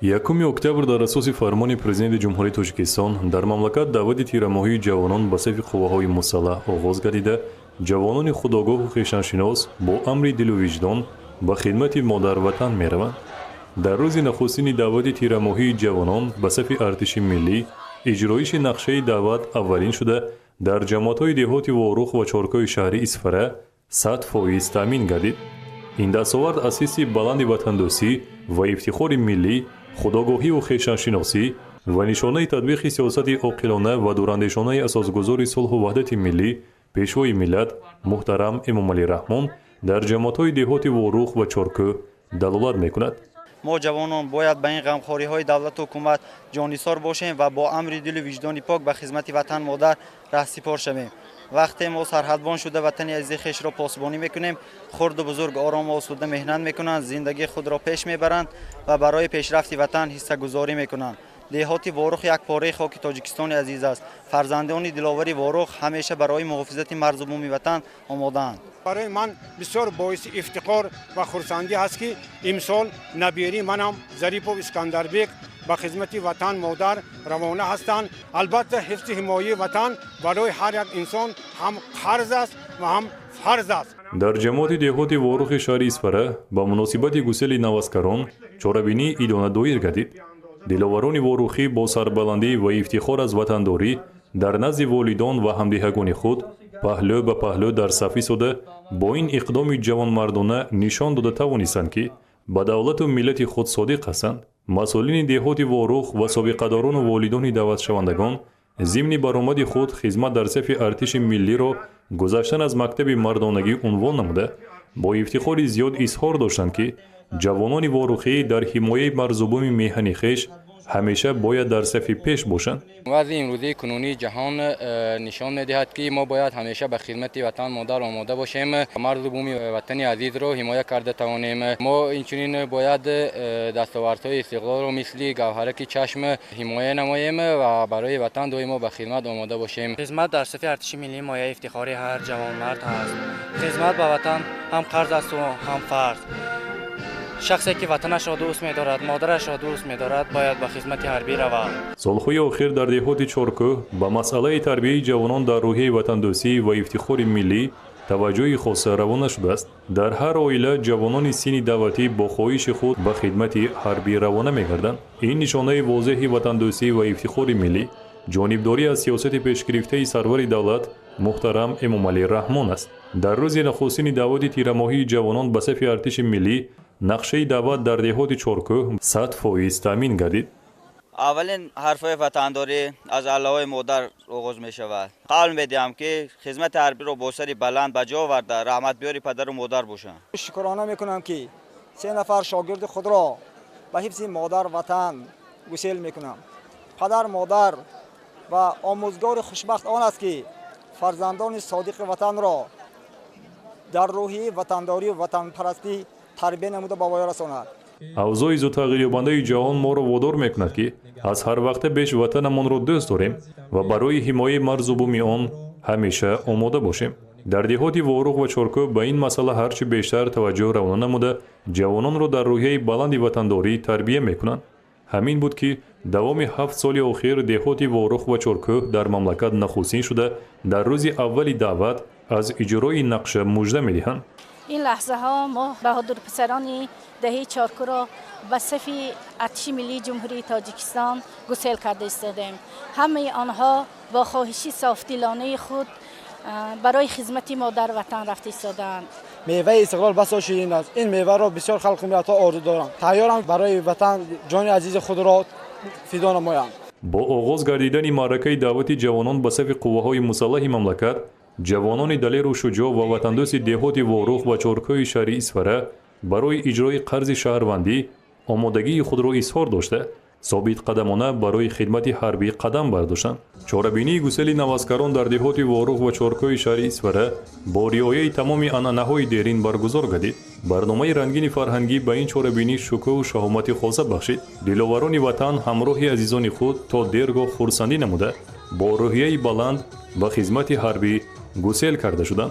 یکم اکتبر در اساس فرمان پرزیدنت جمهوری تاجیکستان در مملکت دعوت تیرماهی جوانان به صف قوه‌های مسلح آغاز گردیده جوانان خودآگاه و خویشتن‌شناس با امر دل و وجدان به خدمت مادر وطن می‌روند. در روز نخستین دعوت تیرماهی جوانان به صف ارتش ملی اجرایش نقشه دعوت اولین شده در جماعت‌های دهات واروخ و چارکای شهری اسفره 100% تامین گردید. این دستاورد اساسی بلند وطندوستی و افتخار ملی، خودآگاهی و خویشتن‌شناسی و نشانه تطبیق سیاست عاقلانه و دوراندیشانه اساسگذار صلح و وحدت ملی پیشوای ملت محترم امامعلی رحمان در جماعت‌های دهات واروخ و چارکو دلالت می‌کند. ما جوانان باید به این غمخوری‌های دولت و حکومت جانیسار باشیم و با امر دل و وجدان پاک به خدمت وطن مادر رهسپار شویم. وقتی ما سرحدبان شده وطن عزیز خویش را پاسبانی میکنیم، خرد و بزرگ آرام و آسوده مهنت میکنند، زندگی خود را پیش میبرند و برای پیشرفت وطن حصه گذاری میکنند. دهات واروخ یک پاره خاک تاجیکستان عزیز است. فرزندان دلاور واروخ همیشه برای محافظت مرز و بوم وطن آماده‌اند. برای من بسیار باعث افتخار و خرسندی است که امسال نبیری منم ظریف و اسکندربک به خدمت وطن مادر روانه هستند. البته حفظ حمایت وطن برای هر یک انسان هم قرض است و هم فرض است. در جماعت دهات واروخ شهر اسفره با مناسبت گسیل نوسکران چاره‌بینی ادامه دایر گردید. دلاوران واروخی با سربلندی و افتخار از وطنداری در نزد والدان و همدیهگان خود پهلو به پهلو در صف ایستاده با این اقدام جوانمردانه نشان داده توانستند که به دولت و ملت خود صادق هستند. مسئولین دهات واروخ و سابقه‌داران و والدان دعوت شوندگان ضمن برآمد خود خدمت در صف ارتش ملی را گذشتن از مکتب مردانگی عنوان نموده با افتخار زیاد اظهار داشتند که جوانان واروخی در حمایت مرز و بوم میهنی خویش همیشه باید در صف پیش باشند. وضع امروزی کنونی جهان نشان می‌دهد که ما باید همیشه به خدمت وطن مادر آماده باشیم، مرز و بوم وطن عزیز را حمایت کرده توانیم. ما اینچنین باید دستاوردهای استقلال را مثل گوهرک چشم حمایت نماییم و برای وطن دائما به خدمت آماده باشیم. خدمت در صف ارتش ملی مایه افتخار هر جوانمرد است. خدمت به وطن هم قرض است و هم فرض. شخصی که وطنش را دوست می‌دارد، مادرش را دوست می‌دارد، باید به خدمت حربی رود. سالهای اخیر در دهات چارکو به مسئله تربیت جوانان در روحیه وطندوستی و افتخار ملی توجه خاص روانه شده است. در هر عائله جوانان سن دعوتی با خواهش خود به خدمت حربی روانه می‌گردند. این نشانه واضح وطندوستی و افتخار ملی جانبداری از سیاست پیشگرفته سرور دولت محترم امامعلی رحمان است. در روز نخستین دعوت تیرماهی جوانان به صف ارتش ملی نقشه دعوت در دهات چارکو 100% تامین گردید. اولین حرفای وطنداری از علاوه مادر آغاز می شود. قول می دهم که خدمت حربی را با سر بلند به جا آورده رحمت بیاری پدر و مادر باشند. شکرانه می کنم که 3 نفر شاگرد خود را به حفظ مادر وطن گسیل می کنم. پدر مادر و آموزگار خوشبخت آن است که فرزندان صادق وطن را در روحیه وطنداری و وطن پرستی تربیت نموده به پایان رساند. اوضاع زود تغییر یابنده جهان ما را وادار میکند که از هر وقت بیش وطنمان را دوست داریم و برای حمایت مرز و بوم آن همیشه آماده باشیم. در دهات واروخ و چارکو به این مسئله هرچه بیشتر توجه روانه نموده جوانان را در روحیه بلند وطنداری تربیت میکنند. همین بود که دوام 7 سال اخیر دهات واروخ و چارکو در مملکت نخستین شده در روز اولی دعوت از اجرای نقشه مژده میدهند. این لحظه ها ما بهادر پسران دهه چارکو را به صف ارتش ملی جمهوری تاجیکستان گسیل کرده ایستادیم. همه آنها با خواهشی صافدلانه خود برای خدمت مادر وطن رفته ایستادند. میوه استقلال بسیار شیرین است. این میوه را بسیار خلق ملت آرزو دارند. تیارند برای وطن جان عزیز خود را فدا نمایند. با آغاز گردیدن معرکه دعوت جوانان به صف قوه‌های مسلح مملکت جوانان دلیر و شجاع و وطندوست دهات واروخ و چارکوی شهری اسفره برای اجرای قرض شهروندی آمادگی خود را اظهار داشته ثابت قدمانه برای خدمت حربی قدم برداشتند. چاره‌بینی گسیل نوسکران در دهات واروخ و چارکوی شهری اسفره با رعایت تمام عنعنه‌های دیرین برگزار گردید. برنامه رنگین فرهنگی به این چاره‌بینی شکوه و شهامت خاصه بخشید. دلاوران وطن همراه عزیزان خود تا دیرگاه خرسندی نموده با روحیه بلند و خدمت حربی گسیل کرده شدند.